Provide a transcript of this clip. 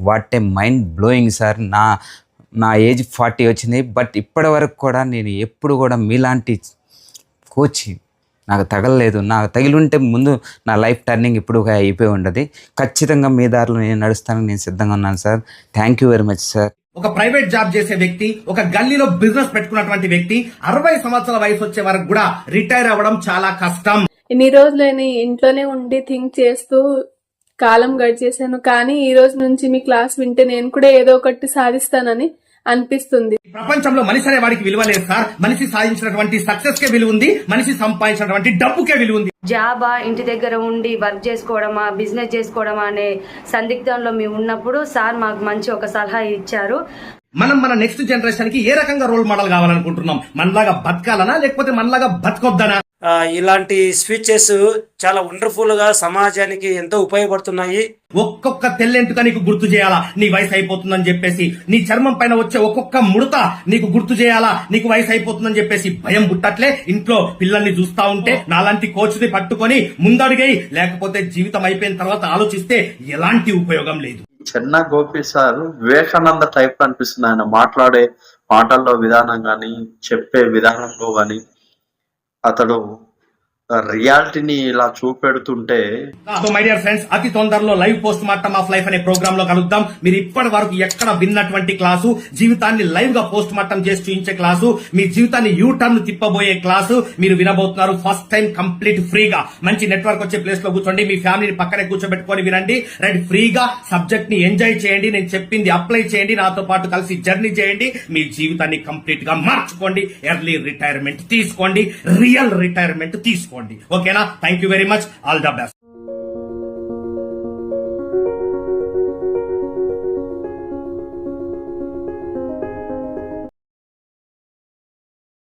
What a mind blowing sir. నా age 40 వచ్చింది, but ఇప్పటి వరకు కూడా నేను ఎప్పుడు కూడా మీలాంటి కోచ్ నాకు తగలలేదు. నాకు తగిలింటే ముందు నా లైఫ్ టర్నింగ్ ఇప్పుడు అయిపోయి ఉండదు. ఖచ్చితంగా మీ దారిలో నేను నడుస్తానికి నేను సిద్ధంగా ఉన్నాను sir. Thank you very much sir. ఒక ప్రైవేట్ జాబ్ చేసే వ్యక్తి, ఒక గల్లీలో బిజినెస్ పెట్టుకున్నటువంటి వ్యక్తి 60 సంవత్సరాల వయసు వచ్చే వరకు కూడా రిటైర్ అవ్వడం చాలా కష్టం. ఇన్ని రోజులని ఇంట్లోనే ఉండి థింక్ చేస్తూ కాలం గడిచేశాను. కానీ ఈ రోజు నుంచి మీ క్లాస్ వింటే నేను కూడా ఏదో ఒకటి సాధిస్తానని అనిపిస్తుంది. ప్రపంచంలో మనిషి అనే వాడికి విలువ లేదు సార్. మనిషి సాధించినటువంటి సక్సెస్ కే విలువ ఉంది, మనిషి సంపాదించినటువంటి డబ్బుకే విలువ ఉంది. జాబా, ఇంటి దగ్గర ఉండి వర్క్ చేసుకోవడమా, బిజినెస్ చేసుకోవడమా అనే సందిగ్ధంలో మేము ఉన్నప్పుడు సార్ మాకు మంచి ఒక సలహా ఇచ్చారు. మనం మన నెక్స్ట్ జనరేషన్ కి ఏ రకంగా రోల్ మోడల్ కావాలనుకుంటున్నాం? మనలాగా బతకాలనా లేకపోతే మనలాగా బతకొద్దనా? ఇలాంటి స్పీచెస్ చాలా వండర్ఫుల్ గా సమాజానికి ఎంతో ఉపయోగపడుతున్నాయి. ఒక్కొక్క తెల్లెంటుక నీకు గుర్తు చేయాలా నీ వయసు అయిపోతుందని చెప్పేసి, నీ చర్మం పైన వచ్చే ఒక్కొక్క ముడత నీకు గుర్తు చేయాలా నీకు వయసు అయిపోతుందని చెప్పేసి భయం పుట్టట్లే. ఇంట్లో పిల్లల్ని చూస్తా ఉంటే నాలాంటి కోచ్ ని పట్టుకొని ముందడుగై, లేకపోతే జీవితం అయిపోయిన తర్వాత ఆలోచిస్తే ఎలాంటి ఉపయోగం లేదు. చెన్న గోపి సార్ వివేకానంద టైప్ అనిపిస్తుంది. ఆయన మాట్లాడే మాటల్లో విధానం గాని, చెప్పే విధానంలో గాని అతడు రియాలిటీని ఇలా చూపెడుతుంటే. సో మై డియర్ ఫ్రెండ్స్, అతి తొందరలో live post mortem of life అనే ప్రోగ్రామ్ లో కలుద్దాం. మీరు ఇప్పటి వరకు ఎక్కడ విన్నటువంటి క్లాసు, జీవితాన్ని లైవ్ గా పోస్ట్ మార్టం చేసి చూపించే క్లాసు, మీ జీవితాన్ని యూ టర్న్ తిప్పబోయే క్లాసు మీరు వినబోతున్నారు. ఫస్ట్ టైం కంప్లీట్ ఫ్రీగా మంచి నెట్వర్క్ వచ్చే ప్లేస్ లో కూర్చోండి, మీ ఫ్యామిలీని పక్కనే కూర్చోబెట్టుకొని వినండి. రైట్, ఫ్రీగా సబ్జెక్ట్ ని ఎంజాయ్ చేయండి. నేను చెప్పింది అప్లై చేయండి, నాతో పాటు కలిసి జర్నీ చేయండి. మీ జీవితాన్ని కంప్లీట్ గా మార్చుకోండి. ఎర్లీ రిటైర్మెంట్ తీసుకోండి, రియల్ రిటైర్మెంట్ తీసుకోండి. ఓకేనా? Thank you very much. All the best.